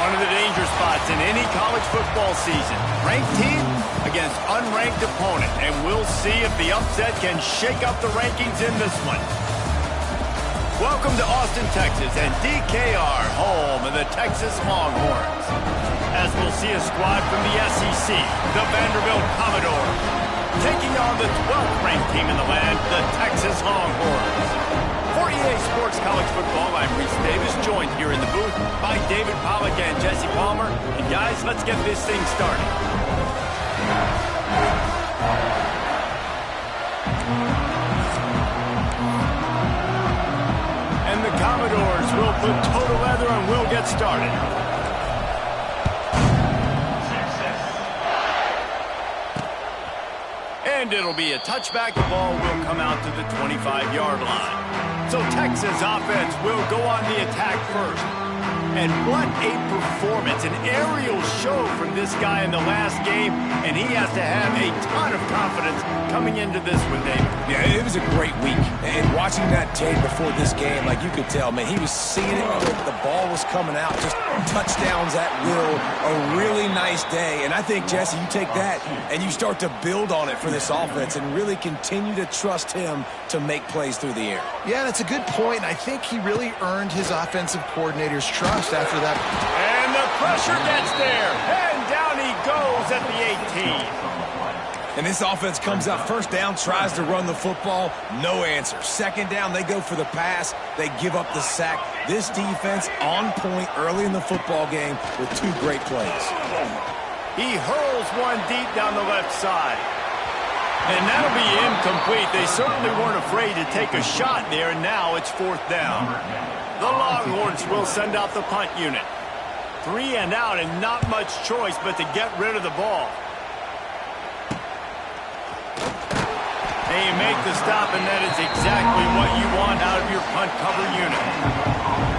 One of the danger spots in any college football season. Ranked team against unranked opponent. And we'll see if the upset can shake up the rankings in this one. Welcome to Austin, Texas, and DKR, home of the Texas Longhorns. As we'll see a squad from the SEC, the Vanderbilt Commodores, taking on the 12th ranked team in the land, the Texas Longhorns. For EA Sports College Football, I'm Reese Davis, joined here in the booth by David Pollack and Jesse Palmer. And guys, let's get this thing started. And the Commodores will put total leather and we'll get started. And it'll be a touchback. The ball will come out to the 25-yard line. So Texas offense will go on the attack first. And what a performance, an aerial show from this guy in the last game, and he has to have a ton of confidence coming into this one, David. Yeah, it was a great week. And watching that tape before this game, like you could tell, man, he was seeing it quick. The ball was coming out, just touchdowns at will. A really nice day. And I think, Jesse, you take that and you start to build on it for this offense and really continue to trust him to make plays through the air. Yeah, that's a good point. I think he really earned his offensive coordinator's trust after that. And the pressure gets there. And down he goes at the 18. And this offense comes out first down, tries to run the football, no answer. Second down, they go for the pass. They give up the sack. This defense on point early in the football game with two great plays. He hurls one deep down the left side. And that'll be incomplete. They certainly weren't afraid to take a shot there, and now it's fourth down. The Longhorns will send out the punt unit. 3 and out, and not much choice but to get rid of the ball. They make the stop, and that is exactly what you want out of your punt cover unit.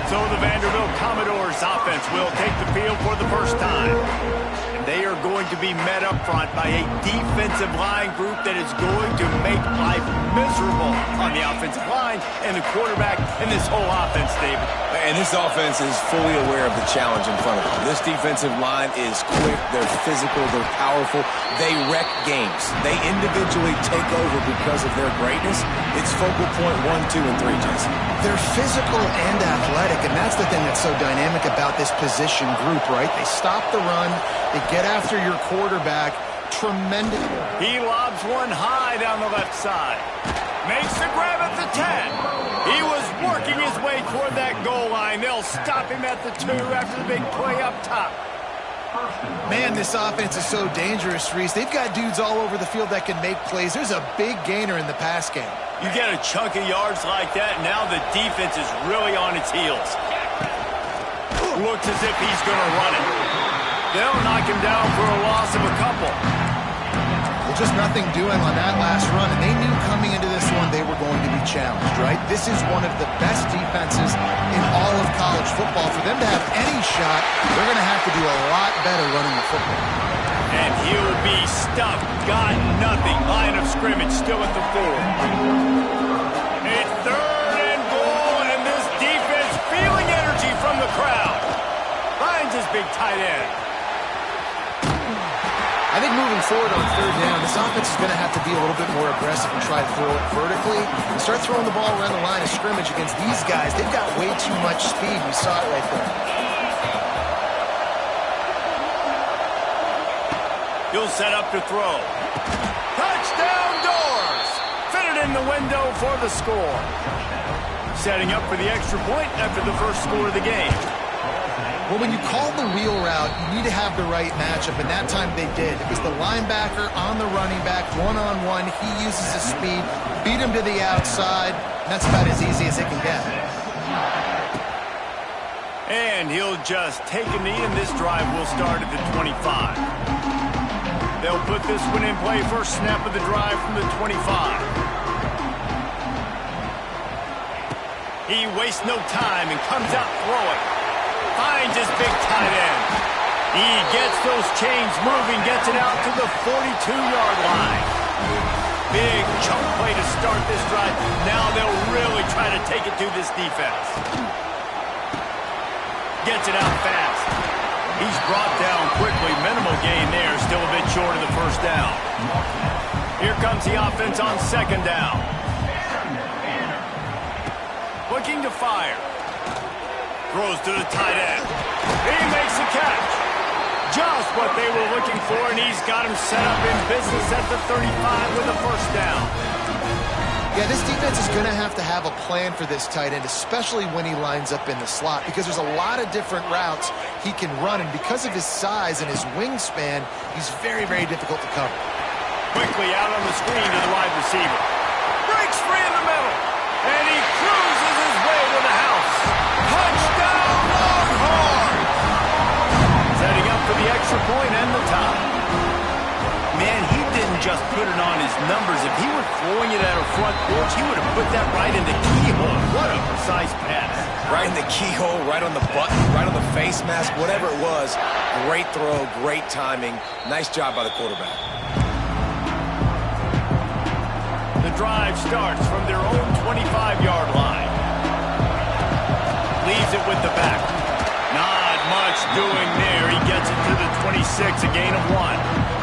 So the Vanderbilt Commodores offense will take the field for the first time. And they are going to be met up front by a defensive line group that is going to make life miserable on the offensive line and the quarterback and this whole offense, David. And this offense is fully aware of the challenge in front of them. This defensive line is quick, they're physical, they're powerful, they wreck games. They individually take over because of their greatness. It's focal point 1, 2, and 3, Jason. They're physical and athletic, and that's the thing that's so dynamic about this position group, right? They stop the run, they get after your quarterback. Tremendous. He lobs one high down the left side. Makes the grab at the 10. He was working his way toward that goal line. They'll stop him at the 2 after the big play up top. Man, this offense is so dangerous, Reese. They've got dudes all over the field that can make plays. There's a big gainer in the pass game. You get a chunk of yards like that, now the defense is really on its heels. Looks as if he's going to run it. They'll knock him down for a loss of a couple. Well, just nothing doing on that last run, and they knew coming into this one they were going to be challenged, right? This is one of the best defenses in all of college football. For them to have any shot, they're going to have to do a lot better running the football. And he'll be stuffed. Got nothing. Line of scrimmage still at the 4. It's 3rd and goal, and this defense feeling energy from the crowd. Finds his big tight end. I think moving forward on 3rd down, this offense is going to have to be a little bit more aggressive and try to throw it vertically and start throwing the ball around the line of scrimmage against these guys. They've got way too much speed. We saw it right there. He'll set up to throw. Touchdown Doors! Fitted in the window for the score. Setting up for the extra point after the first score of the game. Well, when you call the wheel route, you need to have the right matchup, and that time they did. It was the linebacker on the running back, one-on-one. He uses his speed, beat him to the outside. That's about as easy as it can get. And he'll just take a knee, and this drive will start at the 25. They'll put this one in play. First snap of the drive from the 25. He wastes no time and comes out throwing. Finds his big tight end. He gets those chains moving, gets it out to the 42-yard line. Big chunk play to start this drive. Now they'll really try to take it to this defense. Gets it out fast. He's brought down quickly. Minimal gain there. Still a bit short of the first down. Here comes the offense on second down. Looking to fire. Throws to the tight end. He makes the catch. Just what they were looking for, and he's got him set up in business at the 35 with a first down. Yeah, this defense is going to have a plan for this tight end, especially when he lines up in the slot, because there's a lot of different routes he can run, and because of his size and his wingspan, he's very, very difficult to cover. Quickly out on the screen to the wide receiver. Breaks free in the middle, and he cruises his way to the house. Touchdown, Longhorn! Setting up for the extra point and the tie. Man, he didn't just put it on his numbers. If he were throwing it at a front porch, he would have put that right in the keyhole. What a precise pass. Right in the keyhole, right on the button, right on the face mask, whatever it was. Great throw, great timing. Nice job by the quarterback. The drive starts from their own 25-yard line. Leaves it with the back. Not much doing there. He gets it to the 26, a gain of 1.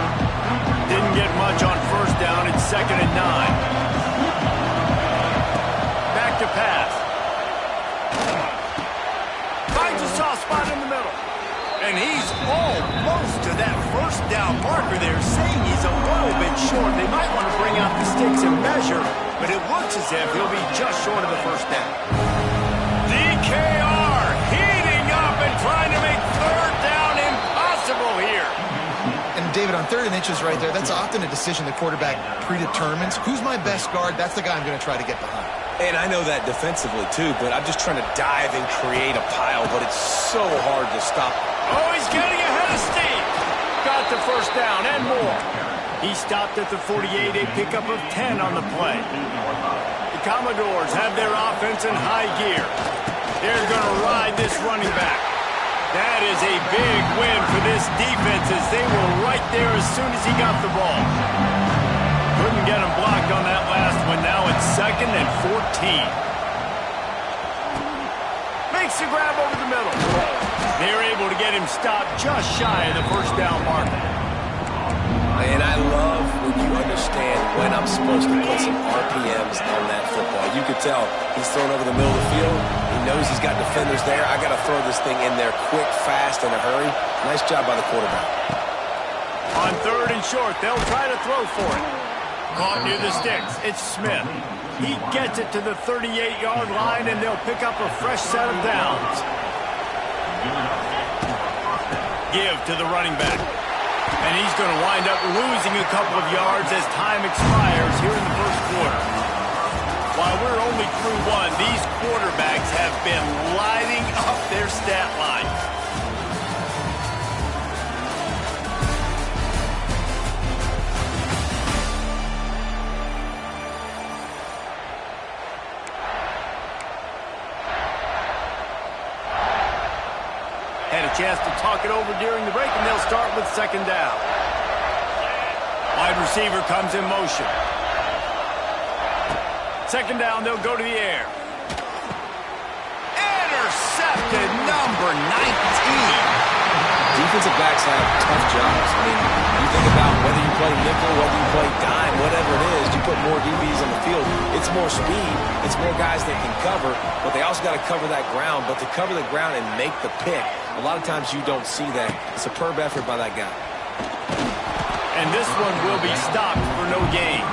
Didn't get much on first down. It's 2nd and 9. Back to pass. Finds a soft spot in the middle. And he's almost to that first down marker there, saying he's a little bit short. They might want to bring out the sticks and measure, but it looks as if he'll be just short of the first down. DKR heating up and trying to make third down impossible here. And David, on 3rd and inches right there, that's often a decision the quarterback predetermines. Who's my best guard? That's the guy I'm going to try to get behind. And I know that defensively, too, but I'm just trying to dive and create a pile, but it's so hard to stop. Oh, he's getting ahead of steam. Got the first down and more. He stopped at the 48, a pickup of 10 on the play. The Commodores have their offense in high gear. They're going to ride this running back. That is a big win for this defense as they were right there as soon as he got the ball. Couldn't get him blocked on that last one. Now it's 2nd and 14. Makes the grab over the middle. They're able to get him stopped just shy of the first down marker. And I love when you understand when I'm supposed to put some RPMs on that football. You could tell he's thrown over the middle of the field. He knows he's got defenders there. I got to throw this thing in there quick, fast, in a hurry. Nice job by the quarterback. On 3rd and short, they'll try to throw for it. Caught near the sticks. It's Smith. He gets it to the 38-yard line, and they'll pick up a fresh set of downs. Give to the running back. And he's going to wind up losing a couple of yards as time expires here in the first quarter. While we're only through 1, these quarterbacks have been lighting up their stat lines. Had a chance to talk it over during the break, and they'll start with 2nd down. Wide receiver comes in motion. 2nd down, they'll go to the air. Intercepted, number 19. Defensive backs have tough jobs. I mean, you think about whether you play nickel, whether you play dime, whatever it is, you put more DBs on the field. It's more speed. It's more guys that can cover, but they also got to cover that ground. But to cover the ground and make the pick, a lot of times you don't see that. Superb effort by that guy. And this one will be stopped for no gain.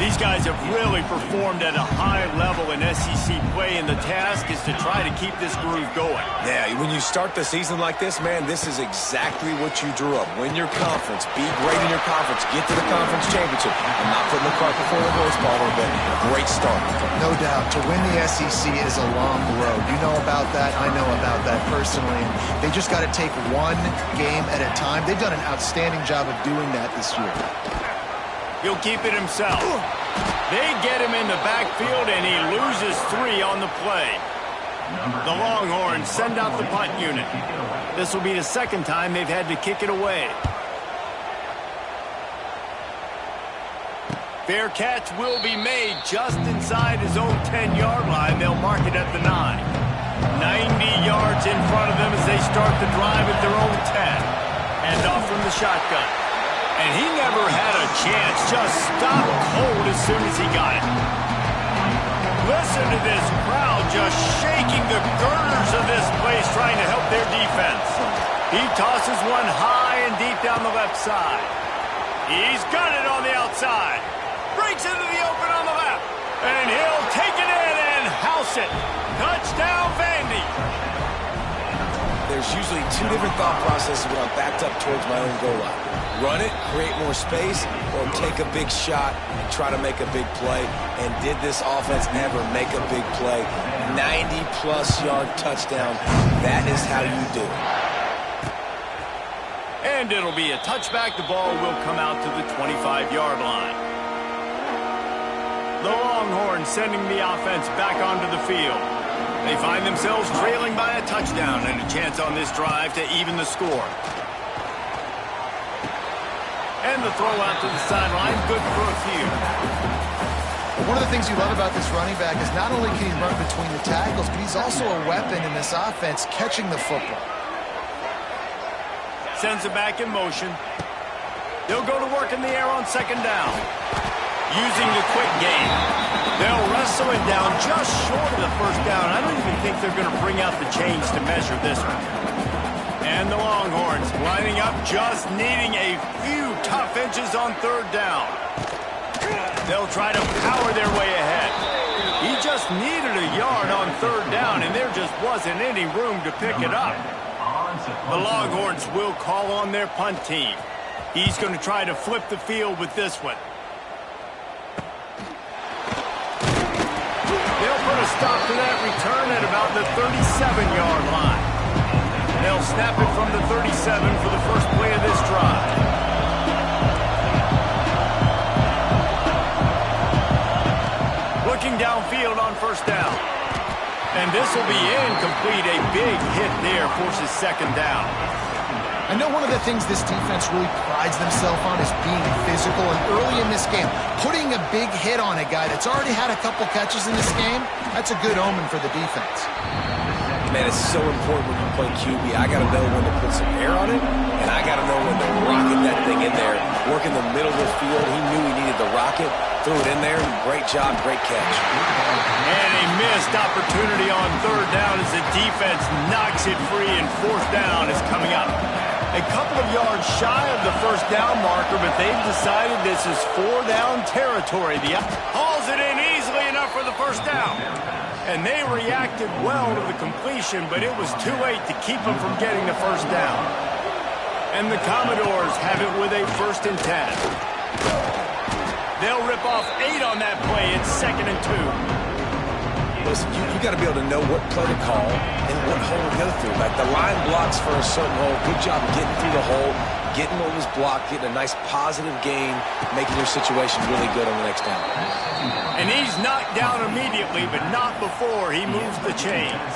These guys have really performed at a high level in SEC play, and the task is to try to keep this groove going. Yeah, when you start the season like this, man, this is exactly what you drew up. Win your conference, be great in your conference, get to the conference championship. I'm not putting the cart before the horse, Palmer, but a great start. No doubt. To win the SEC is a long road. You know about that. I know about that personally. And they just got to take one game at a time. They've done an outstanding job of doing that this year. He'll keep it himself. They get him in the backfield, and he loses 3 on the play. The Longhorns send out the punt unit. This will be the 2nd time they've had to kick it away. Fair catch will be made just inside his own 10-yard line. They'll mark it at the 9. 90 yards in front of them as they start the drive at their own 10. Hand off from the shotgun. And he never had a chance. Just stopped cold as soon as he got it. Listen to this crowd just shaking the girders of this place trying to help their defense. He tosses one high and deep down the left side. He's got it on the outside. Breaks into the open on the left. And he'll take it in and house it. Touchdown, Vandy. There's usually two different thought processes when I'm backed up towards my own goal line. Run it, create more space, or take a big shot and try to make a big play. And did this offense ever make a big play? 90-plus yard touchdown. That is how you do it. And it'll be a touchback. The ball will come out to the 25-yard line. The Longhorns sending the offense back onto the field. They find themselves trailing by a touchdown and a chance on this drive to even the score. And the throw out to the sideline, good for a few. One of the things you love about this running back is not only can he run between the tackles, but he's also a weapon in this offense catching the football. Sends it back in motion. They'll go to work in the air on second down. Using the quick game. They'll wrestle it down just short of the first down. I don't even think they're going to bring out the chains to measure this one. And the Longhorns lining up, just needing a few tough inches on third down. They'll try to power their way ahead. He just needed a yard on third down, and there just wasn't any room to pick it up. The Longhorns will call on their punt team. He's going to try to flip the field with this one. They'll put a stop to that return at about the 37-yard line. They'll snap it from the 37 for the first play of this drive. Looking downfield on first down. And this will be incomplete. A big hit there forces second down. I know one of the things this defense really prides themselves on is being physical, and early in this game, putting a big hit on a guy that's already had a couple catches in this game, that's a good omen for the defense. Man, it's so important when you play QB. I got to know when to put some air on it, and I got to know when to rocket that thing in there. Work in the middle of the field. He knew he needed the rocket. Threw it in there. Great job, great catch. And a missed opportunity on third down as the defense knocks it free, and fourth down is coming up. A couple of yards shy of the first down marker, but they've decided this is four-down territory. The hauls it in easily enough for the first down. And they reacted well to the completion, but it was too late to keep them from getting the first down. And the Commodores have it with a 1st and 10. They'll rip off 8 on that play. It's 2nd and 2. Listen, you got to be able to know what play to call and what hole to go through. Like the line blocks for a certain hole. Good job getting through the hole, getting what was blocked, getting a nice positive gain, making your situation really good on the next down. And he's knocked down immediately, but not before he moves the chains.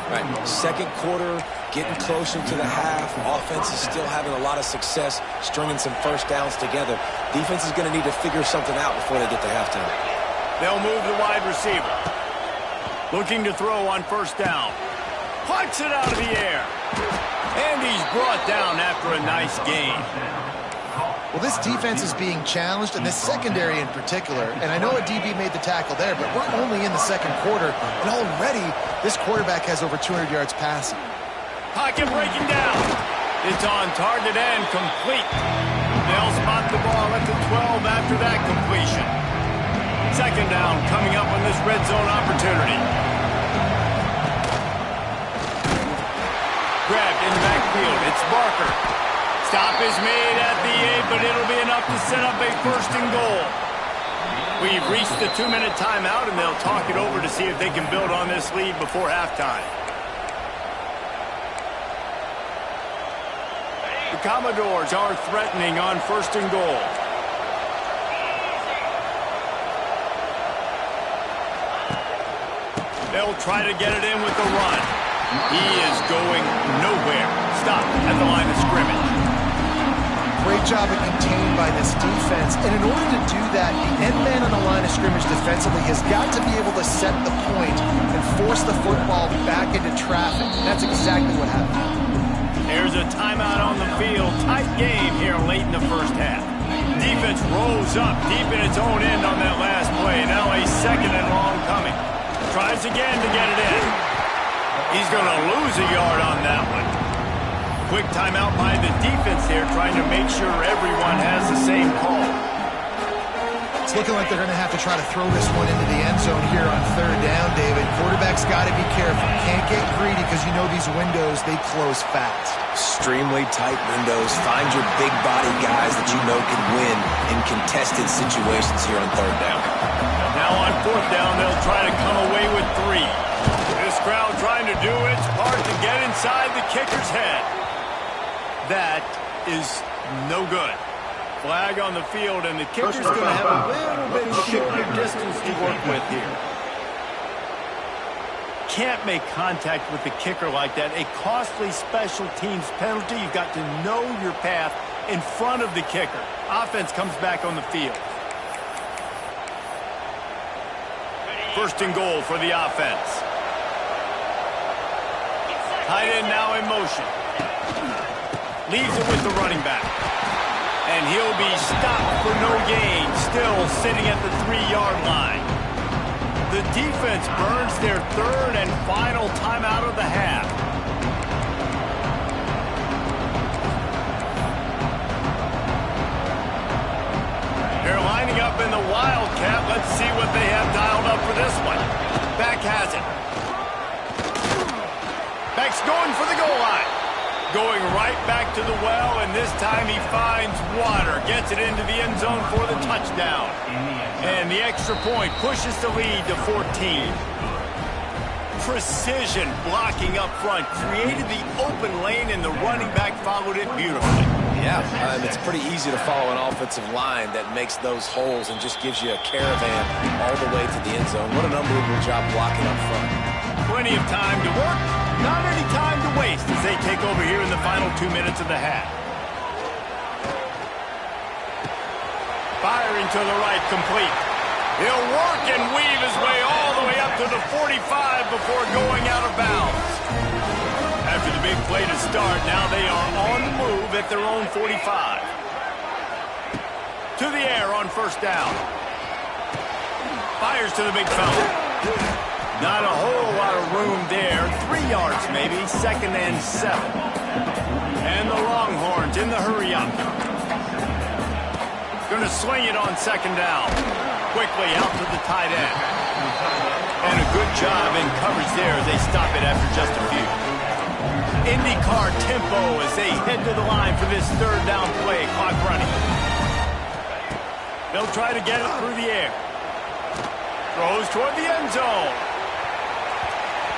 Right, second quarter, getting closer to the half. Offense is still having a lot of success stringing some first downs together. Defense is going to need to figure something out before they get to halftime. They'll move the wide receiver. Looking to throw on first down. Punts it out of the air. And he's brought down after a nice gain. Well, this defense is being challenged, and this secondary in particular. And I know a DB made the tackle there, but we're only in the second quarter, and already this quarterback has over 200 yards passing. Pocket breaking down. It's on target and complete. They'll spot the ball at the 12 after that completion. Second down coming up on this red zone opportunity. Grabbed in the backfield. It's Barker. Stop is made at the 8, but it'll be enough to set up a 1st and goal. We've reached the 2-minute timeout, and they'll talk it over to see if they can build on this lead before halftime. The Commodores are threatening on 1st and goal. They'll try to get it in with the run. He is going nowhere. Stop at the line of scrimmage. Great job of contained by this defense. And in order to do that, the end man on the line of scrimmage defensively has got to be able to set the point and force the football back into traffic. And that's exactly what happened. There's a timeout on the field. Tight game here late in the first half. Defense rolls up deep in its own end on that last play. Now a second and long coming. Tries again to get it in. He's going to lose a yard on that one. Quick timeout by the defense there, trying to make sure everyone has the same call. It's looking like they're going to have to try to throw this one into the end zone here on third down, David. Quarterback's got to be careful. Can't get greedy because you know these windows, they close fast. Extremely tight windows. Find your big body guys that you know can win in contested situations here on third down. Now on fourth down, they'll try to come away with 3. This crowd trying to do its part to get inside the kicker's head. That is no good. Flag on the field, and the kicker's going to have a little bit of shorter distance to work with here. Can't make contact with the kicker like that. A costly special teams penalty. You've got to know your path in front of the kicker. Offense comes back on the field. First and goal for the offense. Tight end now in motion. Leaves it with the running back. And he'll be stopped for no gain, still sitting at the 3-yard line. The defense burns their third and final timeout of the half. They're lining up in the Wildcat. Let's see what they have dialed up for this one. Beck has it. Beck's going for the goal line. Going right back to the well, and this time he finds water. Gets it into the end zone for the touchdown. And the extra point pushes the lead to 14. Precision blocking up front. Created the open lane, and the running back followed it beautifully. Yeah, it's pretty easy to follow an offensive line that makes those holes and just gives you a caravan all the way to the end zone. What an unbelievable job blocking up front. Plenty of time to work. Not any time to waste as they take over here in the final 2 minutes of the half. Firing to the right, complete. He'll work and weave his way all the way up to the 45 before going out of bounds. After the big play to start, now they are on the move at their own 45. To the air on first down. Fires to the big fella. Not a whole lot of room there. 3 yards maybe. Second and 7. And the Longhorns in the hurry-up. Going to swing it on second down. Quickly out to the tight end. And a good job in coverage there as they stop it after just a few. IndyCar tempo as they head to the line for this third down play. Clock running. They'll try to get it through the air. Throws toward the end zone.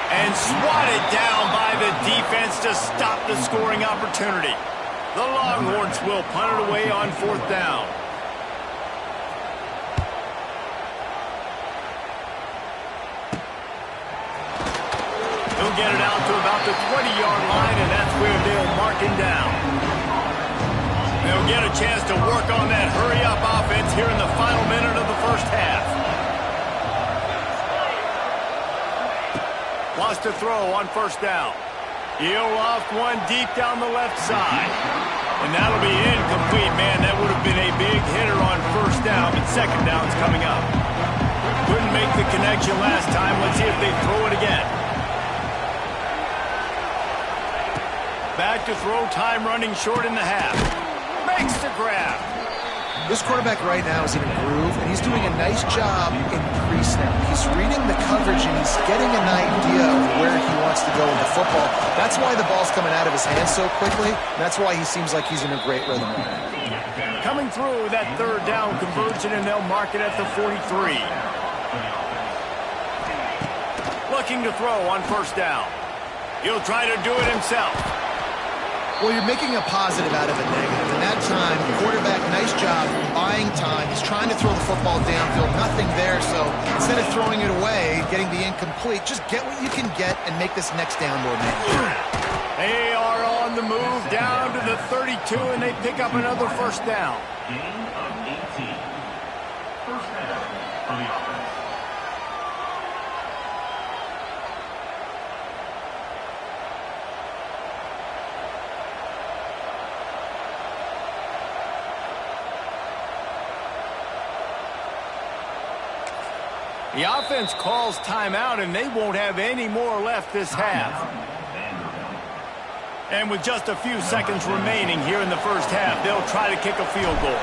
And swatted down by the defense to stop the scoring opportunity. The Longhorns will punt it away on fourth down. He'll get it out to about the 20-yard line, and that's where they'll mark him down. They'll get a chance to work on that hurry-up offense here in the final minute of the first half. Wants to throw on first down. He'll loft one deep down the left side. And that'll be incomplete, man. That would have been a big hitter on first down, but second down's coming up. Couldn't make the connection last time. Let's see if they throw it again. Back to throw, time running short in the half. Makes the grab. This quarterback right now is in a groove, and he's doing a nice job in pre-snap. He's reading the coverage, and he's getting an idea of where he wants to go with the football. That's why the ball's coming out of his hands so quickly. That's why he seems like he's in a great rhythm. Coming through that third down conversion, and they'll mark it at the 43. Looking to throw on first down. He'll try to do it himself. Well, you're making a positive out of a negative. And that time, quarterback, nice job, buying time. He's trying to throw the football downfield. Nothing there, so instead of throwing it away, getting the incomplete, just get what you can get and make this next down more manageable. They are on the move down to the 32, and they pick up another first down. Gain of 18. First down for the offense. The offense calls timeout, and they won't have any more left this half. And with just a few seconds remaining here in the first half, they'll try to kick a field goal.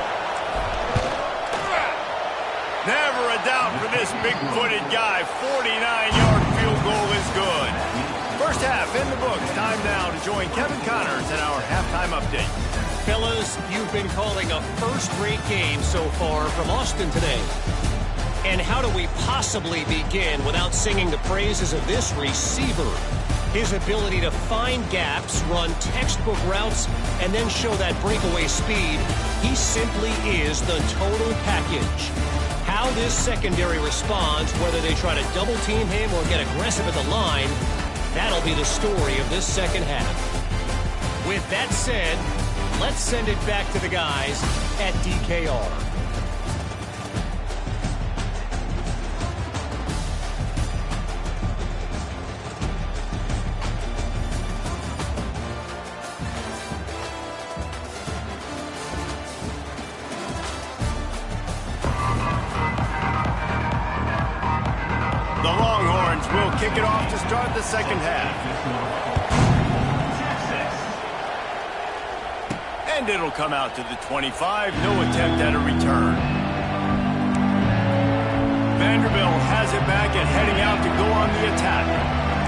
Never a doubt for this big-footed guy. 49-yard field goal is good. First half in the books. Time now to join Kevin Connors in our halftime update. Fellas, you've been calling a first-rate game so far from Austin today. And how do we possibly begin without singing the praises of this receiver? His ability to find gaps, run textbook routes, and then show that breakaway speed. He simply is the total package. How this secondary responds, whether they try to double-team him or get aggressive at the line, that'll be the story of this second half. With that said, let's send it back to the guys at DKR. Will kick it off to start the second half. And it'll come out to the 25. No attempt at a return. Vanderbilt has it back and heading out to go on the attack.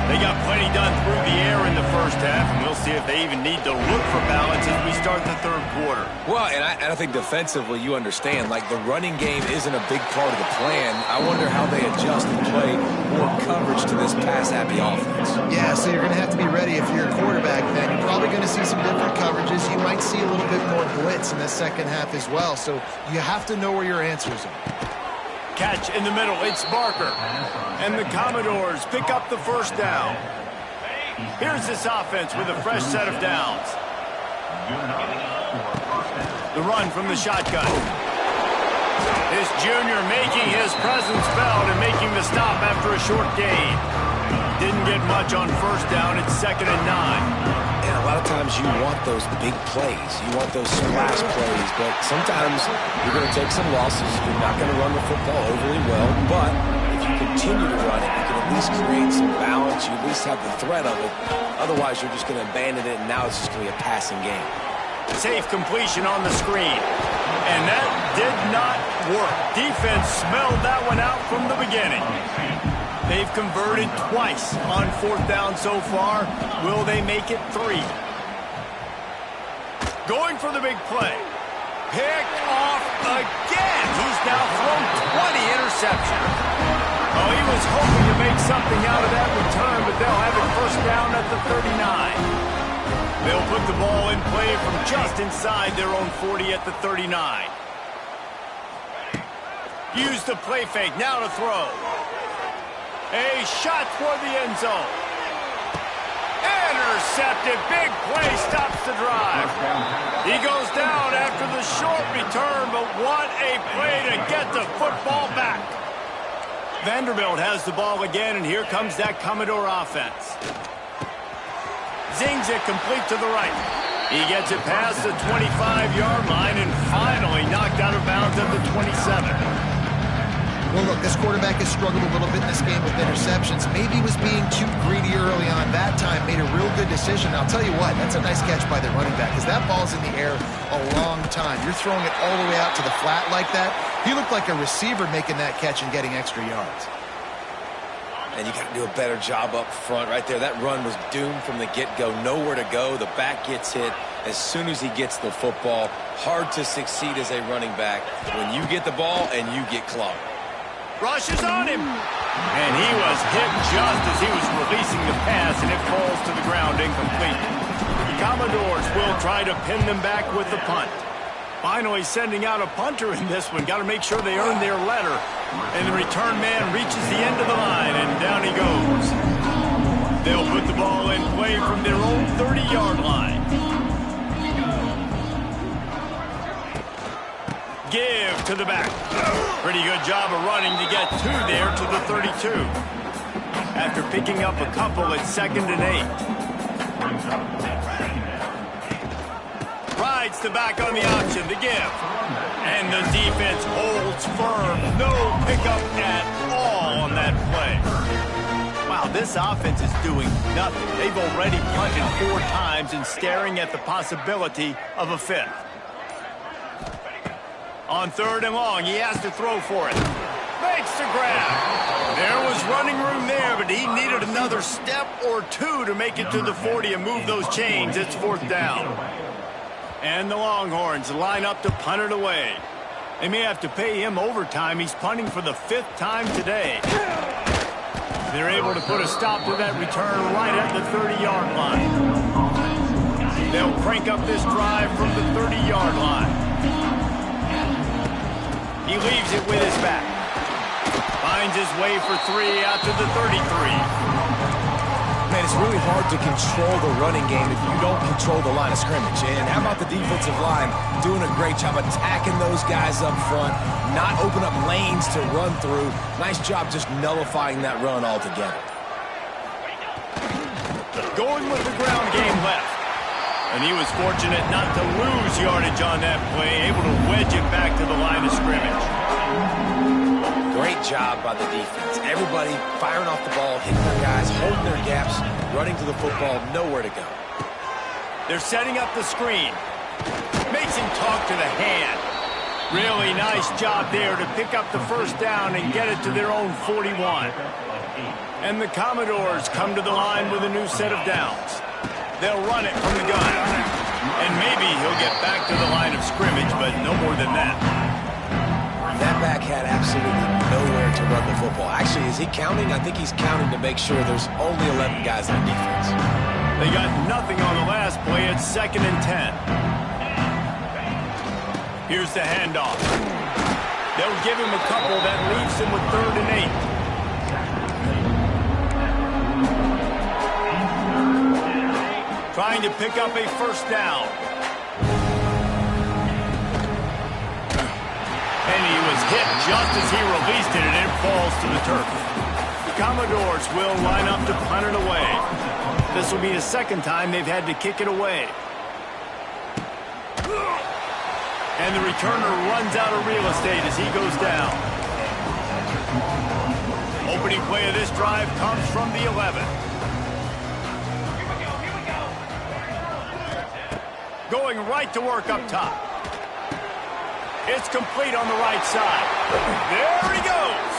They got plenty done through the air in the first half, and we'll see if they even need to look for balance as we start the third quarter. Well, and I think defensively you understand, like the running game isn't a big part of the plan. I wonder how they adjust and play more coverage to this pass-happy offense. Yeah, so you're going to have to be ready if you're a quarterback then. You're probably going to see some different coverages. You might see a little bit more blitz in the second half as well, so you have to know where your answers are. Catch in the middle, it's Barker. And the Commodores pick up the first down. Here's this offense with a fresh set of downs. The run from the shotgun. This junior making his presence felt and making the stop after a short gain. Didn't get much on first down, it's 2nd and 9. And a lot of times you want those big plays. You want those splash plays. But sometimes you're going to take some losses. You're not going to run the football overly well. But if you continue to run it, you can at least create some balance. You at least have the threat of it. Otherwise, you're just going to abandon it, and now it's just going to be a passing game. Safe completion on the screen. And that did not work. Defense smelled that one out from the beginning. They've converted twice on 4th down so far. Will they make it 3? Going for the big play. Picked off again. He's now thrown 20 interceptions. Oh, he was hoping to make something out of that return, but they'll have it first down at the 39. They'll put the ball in play from just inside their own 40 at the 39. Use the play fake. Now to throw. A shot toward the end zone. Intercepted. Big play stops the drive. He goes down after the short return, but what a play to get the football back. Vanderbilt has the ball again, and here comes that Commodore offense. Zings it complete to the right. He gets it past the 25-yard line and finally knocked out of bounds at the 27. Well, look, this quarterback has struggled a little bit in this game with interceptions. Maybe he was being too greedy early on. That time made a real good decision. I'll tell you what, that's a nice catch by the running back because that ball's in the air a long time. You're throwing it all the way out to the flat like that. He looked like a receiver making that catch and getting extra yards. And you got to do a better job up front right there. That run was doomed from the get-go. Nowhere to go. The back gets hit as soon as he gets the football. Hard to succeed as a running back when you get the ball and you get clogged. Rushes on him. And he was hit just as he was releasing the pass, and it falls to the ground incomplete. The Commodores will try to pin them back with the punt. Finally sending out a punter in this one. Got to make sure they earn their letter. And the return man reaches the end of the line, and down he goes. They'll put the ball in play from their own 30-yard line. Give to the back. Pretty good job of running to get two there to the 32. After picking up a couple, it's 2nd and 8. Rides the back on the option, the give. And the defense holds firm. No pickup at all on that play. Wow, this offense is doing nothing. They've already punted 4 times and staring at the possibility of a 5th. On 3rd and long, he has to throw for it. Makes the grab. There was running room there, but he needed another step or 2 to make it to the 40 and move those chains. It's 4th down. And the Longhorns line up to punt it away. They may have to pay him overtime. He's punting for the 5th time today. They're able to put a stop to that return right at the 30-yard line. They'll crank up this drive from the 30-yard line. He leaves it with his back. Finds his way for 3 out to the 33. Man, it's really hard to control the running game if you don't control the line of scrimmage. And how about the defensive line doing a great job attacking those guys up front, not open up lanes to run through. Nice job just nullifying that run altogether. Going with the ground game left. And he was fortunate not to lose yardage on that play, able to wedge it back to the line of scrimmage. Great job by the defense. Everybody firing off the ball, hitting their guys, holding their gaps, running to the football, nowhere to go. They're setting up the screen. Makes him talk to the hand. Really nice job there to pick up the 1st down and get it to their own 41. And the Commodores come to the line with a new set of downs. They'll run it from the gun. And maybe he'll get back to the line of scrimmage, but no more than that. That back had absolutely nowhere to run the football. Actually, is he counting? I think he's counting to make sure there's only 11 guys on defense. They got nothing on the last play. It's 2nd and 10. Here's the handoff. They'll give him a couple. That leaves him with 3rd and 8. Trying to pick up a 1st down. And he was hit just as he released it, and it falls to the turf. The Commodores will line up to punt it away. This will be the 2nd time they've had to kick it away. And the returner runs out of real estate as he goes down. Opening play of this drive comes from the 11. Going right to work up top. It's complete on the right side. There he goes.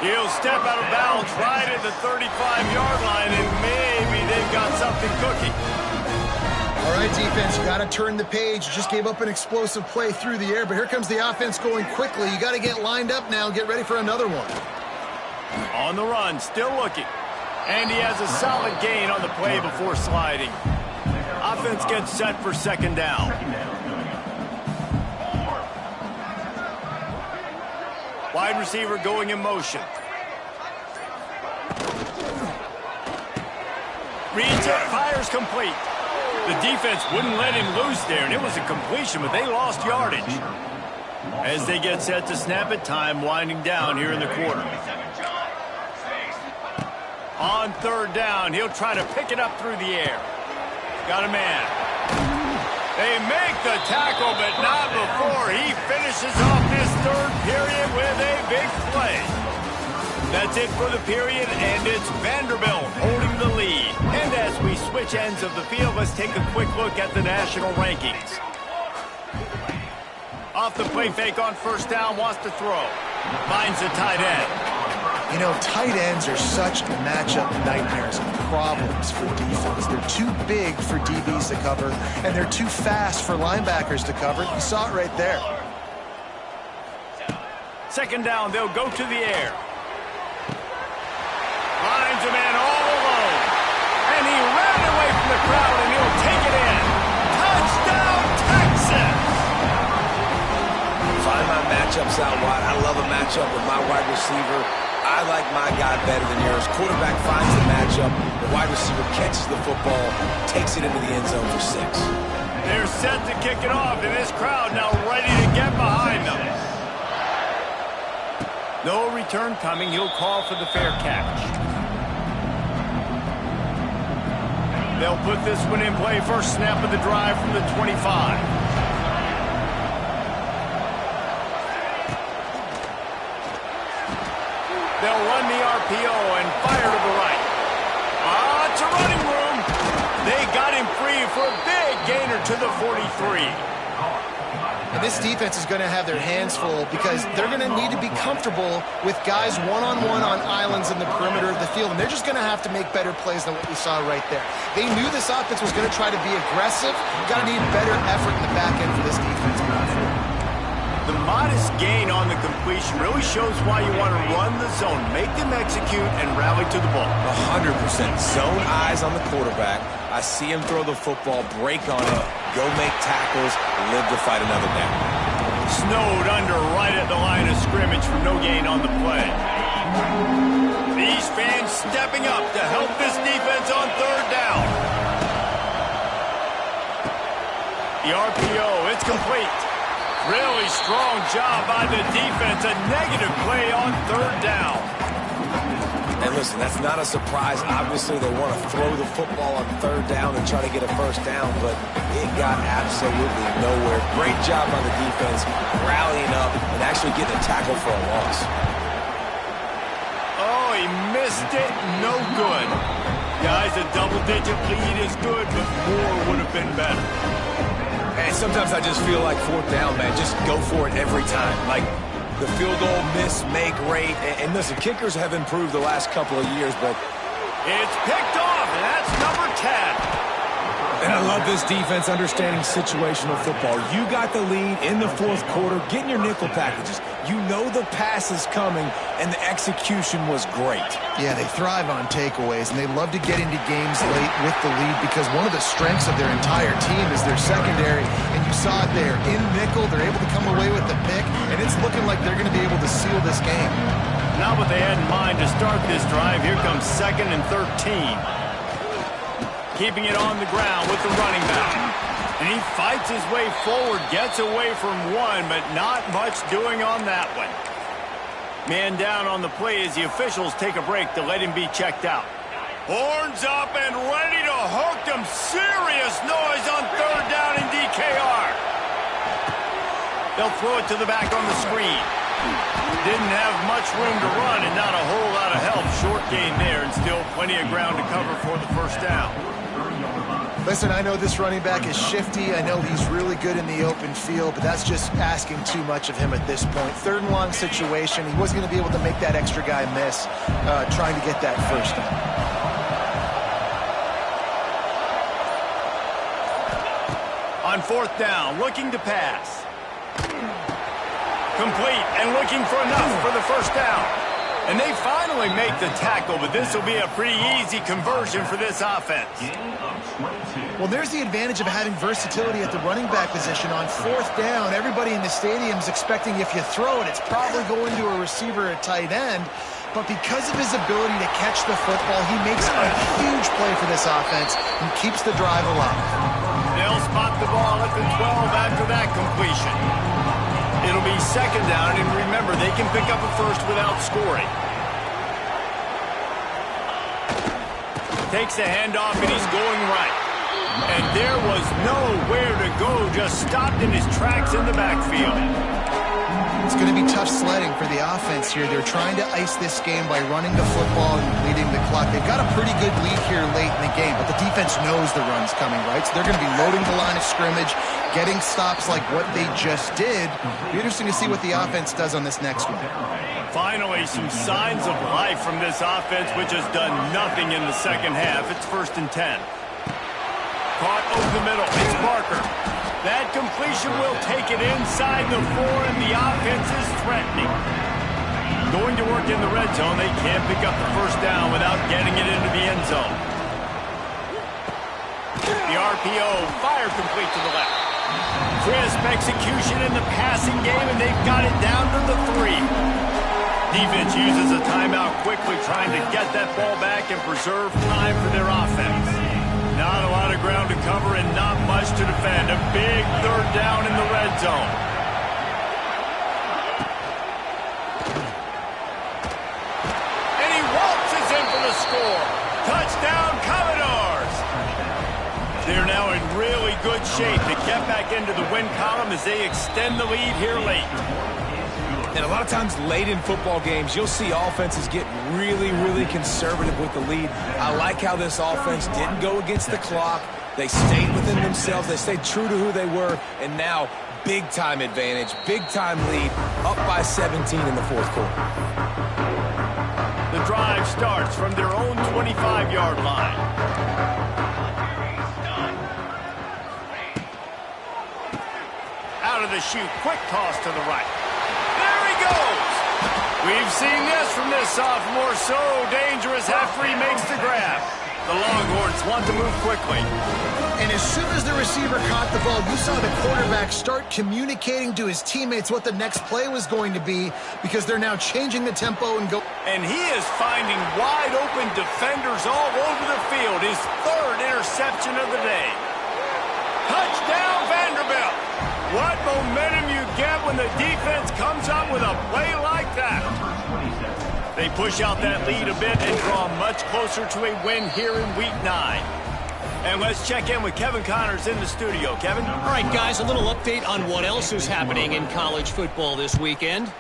He'll step out of bounds right at the 35-yard line, and maybe they've got something cooking. All right, defense, you got to turn the page. You just gave up an explosive play through the air, but here comes the offense going quickly. You got to get lined up now and get ready for another one. On the run, still looking. And he has a solid gain on the play before sliding. Offense gets set for 2nd down. Wide receiver going in motion. Reads it, fires complete. The defense wouldn't let him loose there, and it was a completion, but they lost yardage. As they get set to snap it, time winding down here in the quarter. On 3rd down, he'll try to pick it up through the air. Got a man. They make the tackle, but not before he finishes off this 3rd period with a big play. That's it for the period, and it's Vanderbilt holding the lead. And as we switch ends of the field, let's take a quick look at the national rankings. Off the play fake on 1st down, wants to throw. Finds the tight end. You know, tight ends are such matchup nightmares and problems for defense. They're too big for DBs to cover, and they're too fast for linebackers to cover. You saw it right there. 2nd down, they'll go to the air. Finds a man all alone. And he ran away from the crowd, and he'll take it in. Touchdown, Texas! Find my matchups out wide. I love a matchup with my wide receiver. I like my guy better than yours. Quarterback finds the matchup. The wide receiver catches the football, takes it into the end zone for 6. They're set to kick it off, and this crowd now ready to get behind them. No return coming. He'll call for the fair catch. They'll put this one in play. First snap of the drive from the 25. They'll run the RPO and fire to the right. It's a running room. They got him free for a big gainer to the 43. And this defense is going to have their hands full because they're going to need to be comfortable with guys one-on-one on islands in the perimeter of the field. And they're just going to have to make better plays than what we saw right there. They knew this offense was going to try to be aggressive. Got to need better effort in the back end for this defense moving forward. The modest gain on the completion really shows why you want to run the zone, make them execute, and rally to the ball. 100%. Zone eyes on the quarterback. I see him throw the football, break on it, go make tackles, live to fight another down. Snowed under right at the line of scrimmage for no gain on the play. These fans stepping up to help this defense on third down. The RPO, it's complete. Really strong job by the defense. A negative play on third down. And listen, that's not a surprise. Obviously, they want to throw the football on third down and try to get a first down, but it got absolutely nowhere. Great job by the defense, rallying up and actually getting a tackle for a loss. Oh, he missed it. No good. Guys, a double-digit lead is good, but more would have been better. And sometimes I just feel like fourth down, man, just go for it every time. Like the field goal miss, make rate. And listen, kickers have improved the last couple of years, but it's picked off, and that's number 10. And I love this defense understanding situational football. You got the lead in the fourth quarter, getting your nickel packages. You know the pass is coming, and the execution was great. Yeah, they thrive on takeaways, and they love to get into games late with the lead because one of the strengths of their entire team is their secondary, and you saw it there. In nickel, they're able to come away with the pick, and it's looking like they're going to be able to seal this game. Not what they had in mind to start this drive. Here comes 2nd and 13. Keeping it on the ground with the running back. And he fights his way forward, gets away from one, but not much doing on that one. Man down on the play as the officials take a break to let him be checked out. Horns up and ready to hook them. Serious noise on third down in DKR. They'll throw it to the back on the screen. Didn't have much room to run and not a whole lot of help. Short gain there and still plenty of ground to cover for the first down. Listen, I know this running back is shifty. I know he's really good in the open field, but that's just asking too much of him at this point. Third and long situation. He wasn't going to be able to make that extra guy miss trying to get that first down. On fourth down, looking to pass. Complete and looking for enough for the first down. And they finally make the tackle, but this will be a pretty easy conversion for this offense. Well, there's the advantage of having versatility at the running back position. On fourth down, everybody in the stadium is expecting if you throw it, it's probably going to a receiver at tight end. But because of his ability to catch the football, he makes a huge play for this offense and keeps the drive alive. They'll spot the ball at the 12 after that completion. It'll be second down, and remember, they can pick up a first without scoring. Takes the handoff, and he's going right. And there was nowhere to go, just stopped in his tracks in the backfield. It's going to be tough sledding for the offense here. They're trying to ice this game by running the football and leading the clock. They've got a pretty good lead here late in the game, but the defense knows the run's coming, right? So they're going to be loading the line of scrimmage, getting stops like what they just did. It'll be interesting to see what the offense does on this next one. Finally, some signs of life from this offense, which has done nothing in the second half. It's 1st and 10. Caught over the middle. It's Barker. That completion will take it inside the 4, and the offense is threatening. Going to work in the red zone. They can't pick up the first down without getting it into the end zone. The RPO, fire complete to the left. Crisp execution in the passing game, and they've got it down to the 3. Defense uses a timeout quickly, trying to get that ball back and preserve time for their offense. Not a lot of ground to cover and not much to defend. A big third down in the red zone. And he waltzes in for the score. Touchdown, Commodores! They're now in really good shape to get back into the win column as they extend the lead here late. And a lot of times late in football games, you'll see offenses get really, really conservative with the lead. I like how this offense didn't go against the clock. They stayed within themselves. They stayed true to who they were. And now, big-time advantage, big-time lead, up by 17 in the fourth quarter. The drive starts from their own 25-yard line. Out of the chute, quick toss to the right. We've seen this from this sophomore. So dangerous after he makes the grab. The Longhorns want to move quickly. And as soon as the receiver caught the ball, you saw the quarterback start communicating to his teammates what the next play was going to be, because they're now changing the tempo and go. And he is finding wide open defenders all over the field. His third interception of the day. Touchdown, Vanderbilt. What momentum you get when the defense comes up with a play like that. They push out that lead a bit and draw much closer to a win here in Week 9. And let's check in with Kevin Connors in the studio. Kevin? All right, guys, a little update on what else is happening in college football this weekend.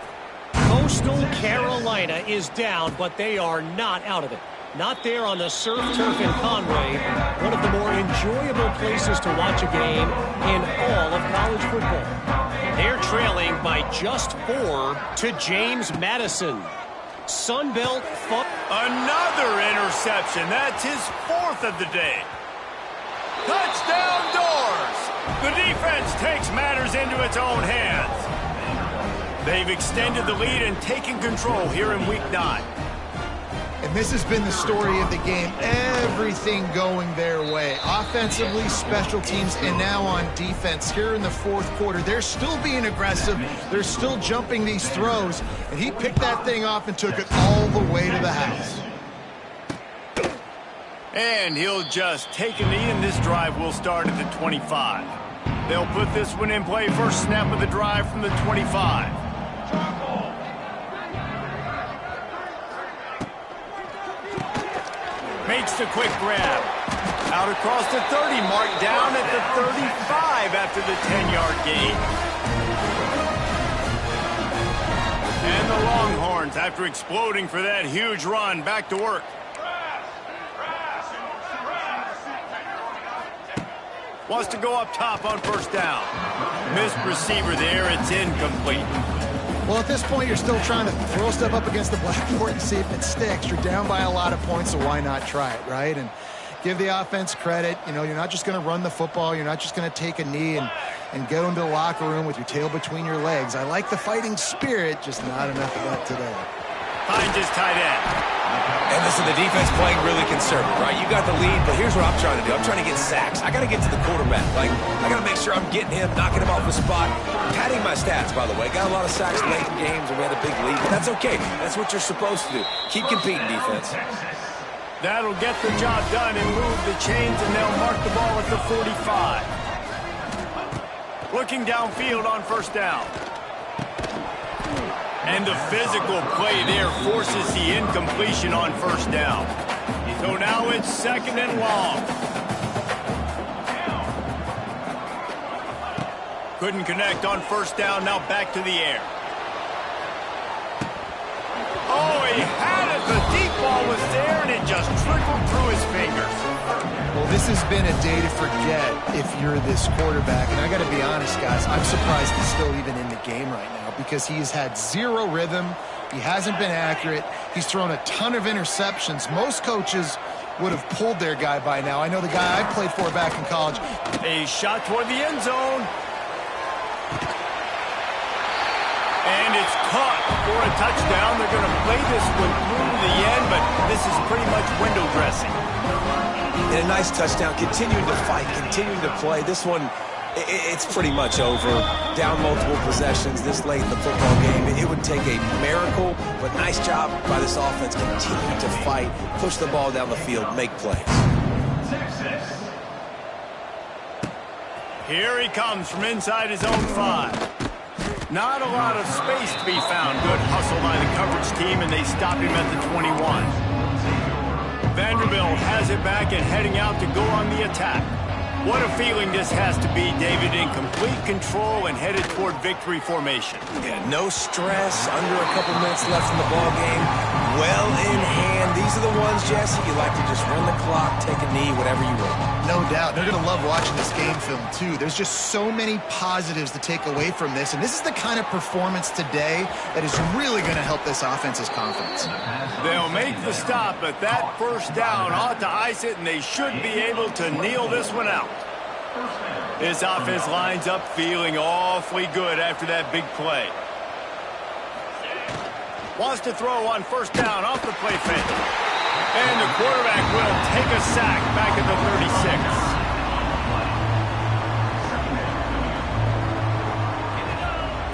Coastal Carolina is down, but they are not out of it. Not there on the surf turf in Conway, one of the more enjoyable places to watch a game in all of college football. They're trailing by just 4 to James Madison. Sunbelt fun. Another interception. That's his 4th of the day. Touchdown, Doors! The defense takes matters into its own hands. They've extended the lead and taken control here in Week 9. And this has been the story of the game. Everything going their way. Offensively, special teams, and now on defense. Here in the fourth quarter, they're still being aggressive. They're still jumping these throws. And he picked that thing off and took it all the way to the house. And he'll just take a knee, and this drive will start at the 25. They'll put this one in play. First snap of the drive from the 25. Makes the quick grab. Out across the 30, marked down at the 35 after the 10-yard gain. And the Longhorns, after exploding for that huge run, back to work. Wants to go up top on first down. Missed receiver there. It's incomplete. Well, at this point, you're still trying to throw stuff up against the blackboard and see if it sticks. You're down by a lot of points, so why not try it, right? And give the offense credit. You know, you're not just going to run the football. You're not just going to take a knee and go into the locker room with your tail between your legs. I like the fighting spirit, just not enough of that today. Finds his tight end. And listen, the defense playing really conservative, right? You got the lead, but here's what I'm trying to do. I'm trying to get sacks. I got to get to the quarterback. Like, I got to make sure I'm getting him, knocking him off the spot. Padding my stats, by the way. Got a lot of sacks late in games, and we had a big lead. But that's okay. That's what you're supposed to do. Keep competing, defense. That'll get the job done and move the chains, and they'll mark the ball at the 45. Looking downfield on first down. And the physical play there forces the incompletion on first down. So now it's second and long. Couldn't connect on first down, now back to the air. Oh, he had it. The deep ball was there, and it just trickled through his fingers. Well, this has been a day to forget if you're this quarterback. And I got to be honest, guys, I'm surprised he's still even in the game right now because he's had zero rhythm. He hasn't been accurate. He's thrown a ton of interceptions. Most coaches would have pulled their guy by now. I know the guy I played for back in college. A shot toward the end zone. And it's caught for a touchdown. They're going to play this one through to the end, but this is pretty much window dressing. And a nice touchdown, continuing to fight, continuing to play. This one it's pretty much over. Down multiple possessions this late in the football game. It would take a miracle, but nice job by this offense. Continue to fight, push the ball down the field, make plays. Here he comes from inside his own 5. Not a lot of space to be found. Good hustle by the coverage team, and they stop him at the 21. Vanderbilt has it back and heading out to go on the attack. What a feeling this has to be, David, in complete control and headed toward victory formation. Yeah, no stress, under a couple minutes left in the ball game. Well in hand. These are the ones, Jesse, you like to just run the clock, take a knee, whatever you want. No doubt. They're going to love watching this game film, too. There's just so many positives to take away from this, and this is the kind of performance today that is really going to help this offense's confidence. They'll make the stop, but that first down ought to ice it, and they should be able to kneel this one out. This offense lines up feeling awfully good after that big play. Wants to throw on first down off the play fake. And the quarterback will take a sack back at the 36.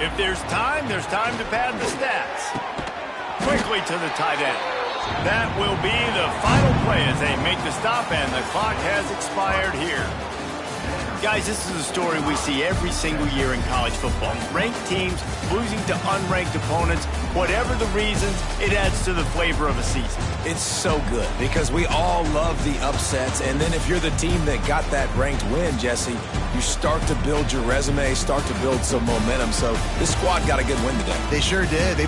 If there's time to pad the stats. Quickly to the tight end. That will be the final play as they make the stop, and the clock has expired here. Guys, this is a story we see every single year in college football. Ranked teams losing to unranked opponents. Whatever the reasons, it adds to the flavor of a season. It's so good because we all love the upsets, and then if you're the team that got that ranked win, Jesse, you start to build your resume, start to build some momentum. So this squad got a good win today. They sure did.